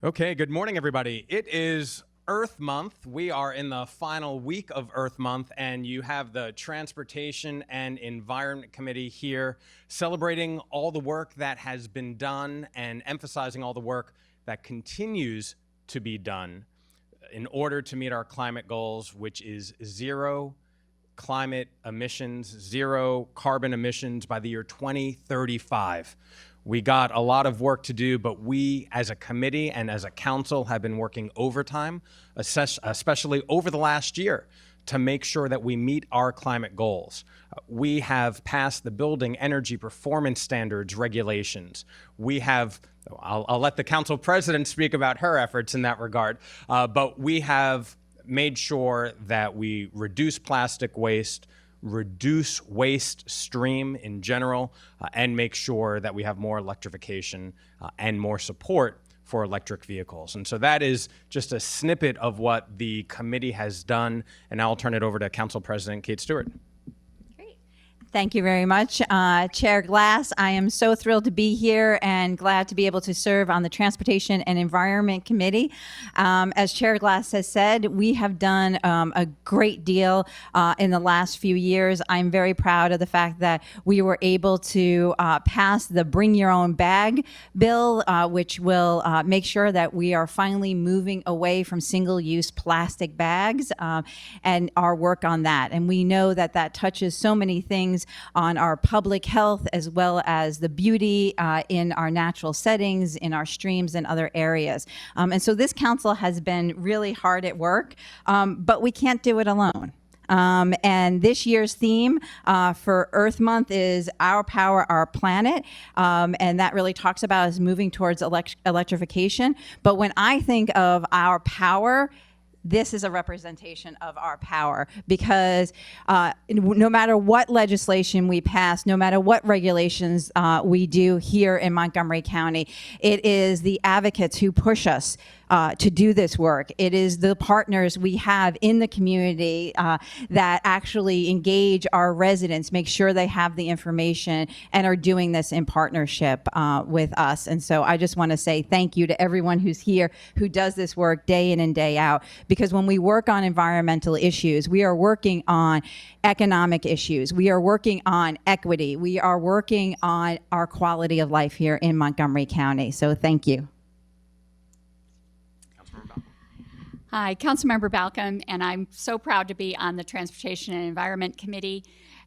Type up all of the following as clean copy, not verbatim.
Okay, good morning, everybody. It is Earth Month. We are in the final week of Earth Month, and you have the Transportation and Environment Committee here celebrating all the work that has been done and emphasizing all the work that continues to be done in order to meet our climate goals, which is zero climate emissions, zero carbon emissions by the year 2035. We got a lot of work to do, but we as a committee and as a council have been working overtime, especially over the last year, to make sure that we meet our climate goals. We have passed the Building Energy Performance Standards regulations. We have, I'll let the council president speak about her efforts in that regard, but we have made sure that we reduce plastic waste, reduce waste stream in general, and make sure that we have more electrification and more support for electric vehicles. And so that is just a snippet of what the committee has done. And now I'll turn it over to Council President Kate Stewart. Thank you very much, Chair Glass. I am so thrilled to be here and glad to be able to serve on the Transportation and Environment Committee. As Chair Glass has said, we have done a great deal in the last few years. I'm very proud of the fact that we were able to pass the Bring Your Own Bag bill, which will make sure that we are finally moving away from single-use plastic bags and our work on that. And we know that that touches so many things on our public health as well as the beauty in our natural settings, in our streams and other areas. And so this council has been really hard at work, but we can't do it alone. And this year's theme for Earth Month is Our Power, Our Planet. And that really talks about us moving towards electrification. But when I think of our power, this is a representation of our power, because no matter what legislation we pass, no matter what regulations we do here in Montgomery County, it is the advocates who push us to do this work. It is the partners we have in the community that actually engage our residents, make sure they have the information, and are doing this in partnership with us. And so I just want to say thank you to everyone who's here, who does this work day in and day out, because when we work on environmental issues, we are working on economic issues, we are working on equity, we are working on our quality of life here in Montgomery County. So thank you. Hi, Councilmember Balcom, and I'm so proud to be on the Transportation and Environment Committee.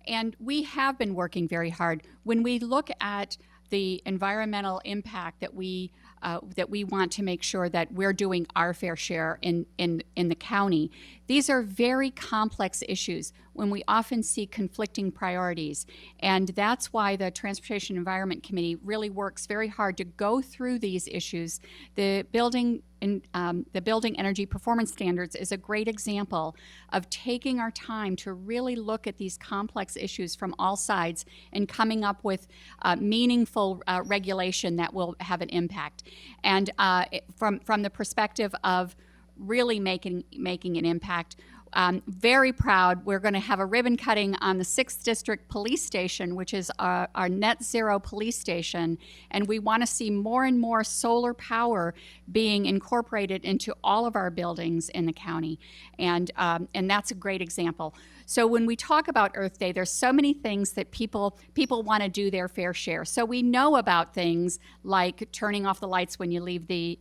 And we have been working very hard. When we look at the environmental impact that we want to make sure that we're doing our fair share in the county, these are very complex issues when we often see conflicting priorities. And that's why the Transportation and Environment Committee really works very hard to go through these issues. The Building Energy Performance Standards is a great example of taking our time to really look at these complex issues from all sides and coming up with meaningful regulation that will have an impact. And from the perspective of really making an impact, very proud. We're going to have a ribbon cutting on the 6th District Police Station, which is our net zero police station. And we want to see more and more solar power being incorporated into all of our buildings in the county. And that's a great example. So when we talk about Earth Day, there's so many things that people want to do their fair share. So we know about things like turning off the lights when you leave the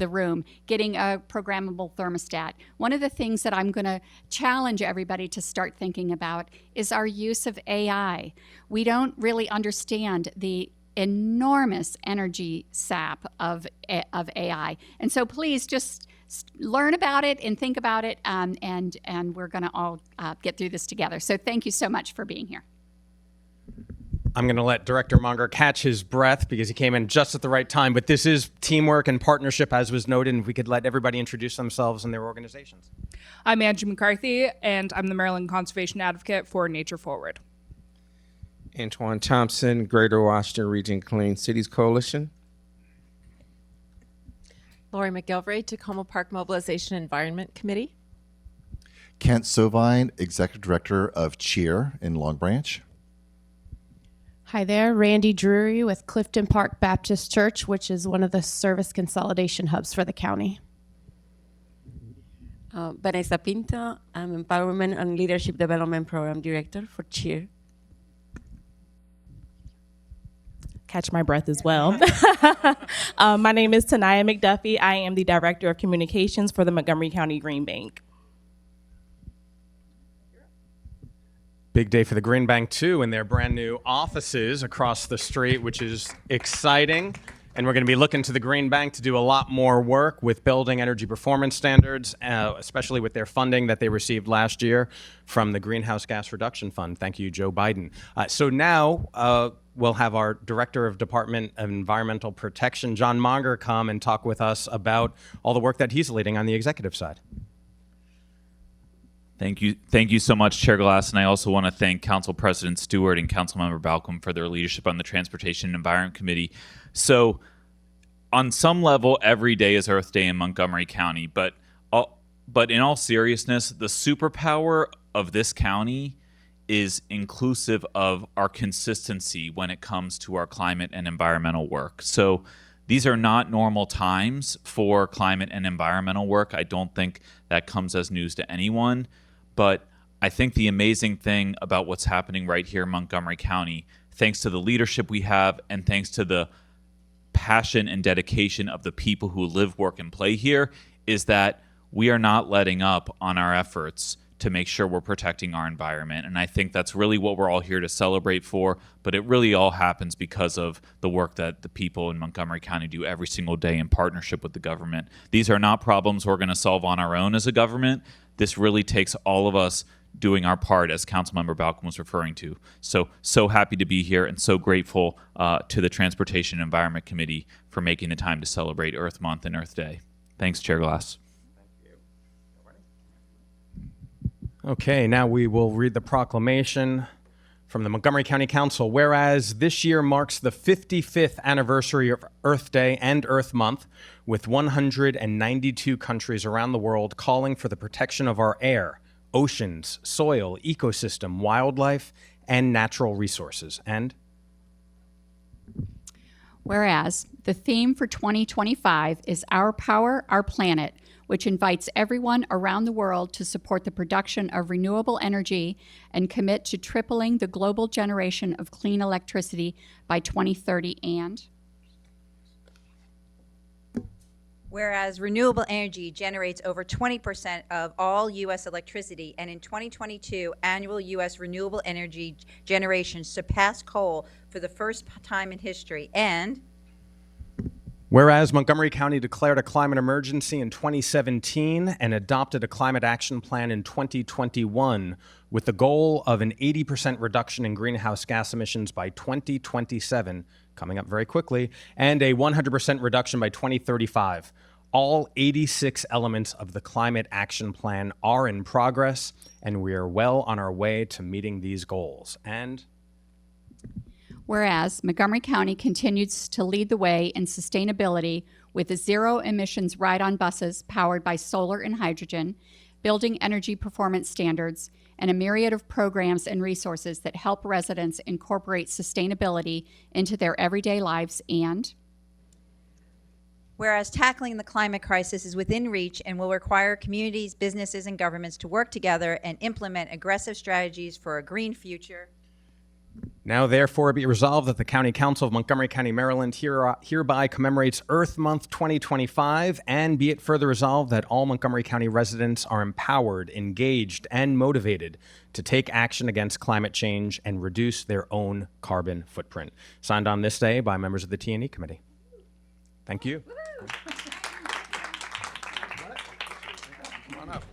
room, getting a programmable thermostat. One of the things that I'm going to challenge everybody to start thinking about is our use of AI. We don't really understand the enormous energy sap of AI. And so please just learn about it and think about it, and we're going to all get through this together. So thank you so much for being here. I'm going to let Director Monger catch his breath because he came in just at the right time. But this is teamwork and partnership, as was noted, and if we could let everybody introduce themselves and their organizations. I'm Angie McCarthy, and I'm the Maryland Conservation Advocate for Nature Forward. Antoine Thompson, Greater Washington Region Clean Cities Coalition. Lori McGilvray, Tacoma Park Mobilization Environment Committee. Kent Sovine, Executive Director of CHEER in Long Branch. Hi there, Randy Drury with Clifton Park Baptist Church, which is one of the service consolidation hubs for the county. Vanessa Pinto, I'm Empowerment and Leadership Development Program Director for CHEER. Catch my breath as well. My name is Tanaya McDuffie. I am the Director of Communications for the Montgomery County Green Bank. Big day for the Green Bank, too, in their brand new offices across the street, which is exciting. And we're going to be looking to the Green Bank to do a lot more work with building energy performance standards, especially with their funding that they received last year from the Greenhouse Gas Reduction Fund. Thank you, Joe Biden. So now we'll have our Director of Department of Environmental Protection, John Monger, come and talk with us about all the work that he's leading on the executive side. Thank you so much, Chair Glass, and I also want to thank Council President Stewart and Councilmember Balcom for their leadership on the Transportation and Environment Committee. So, on some level, every day is Earth Day in Montgomery County, but in all seriousness, the superpower of this county is inclusive of our consistency when it comes to our climate and environmental work. So, these are not normal times for climate and environmental work. I don't think that comes as news to anyone. But I think the amazing thing about what's happening right here in Montgomery County, thanks to the leadership we have and thanks to the passion and dedication of the people who live, work, and play here, is that we are not letting up on our efforts to make sure we're protecting our environment. And I think that's really what we're all here to celebrate for, but it really all happens because of the work that the people in Montgomery County do every single day in partnership with the government. These are not problems we're going to solve on our own as a government. This really takes all of us doing our part, as Councilmember Balcom was referring to. So happy to be here and so grateful to the Transportation and Environment Committee for making the time to celebrate Earth Month and Earth Day. Thanks, Chair Glass. Okay, now we will read the proclamation from the Montgomery County Council. Whereas this year marks the 55th anniversary of Earth Day and Earth Month, with 192 countries around the world calling for the protection of our air, oceans, soil, ecosystem, wildlife, and natural resources. And whereas the theme for 2025 is Our Power, Our Planet, which invites everyone around the world to support the production of renewable energy and commit to tripling the global generation of clean electricity by 2030. And whereas renewable energy generates over 20% of all U.S. electricity, and in 2022, annual U.S. renewable energy generation surpassed coal for the first time in history. And whereas Montgomery County declared a climate emergency in 2017 and adopted a climate action plan in 2021 with the goal of an 80% reduction in greenhouse gas emissions by 2027, coming up very quickly, and a 100% reduction by 2035. All 86 elements of the climate action plan are in progress, and we are well on our way to meeting these goals. And whereas Montgomery County continues to lead the way in sustainability with zero emissions ride-on buses powered by solar and hydrogen, building energy performance standards, and a myriad of programs and resources that help residents incorporate sustainability into their everyday lives. And whereas tackling the climate crisis is within reach and will require communities, businesses, and governments to work together and implement aggressive strategies for a green future. Now, therefore, be resolved that the County Council of Montgomery County, Maryland hereby commemorates Earth Month 2025, and be it further resolved that all Montgomery County residents are empowered, engaged, and motivated to take action against climate change and reduce their own carbon footprint. Signed on this day by members of the T&E Committee. Thank you. Come on up.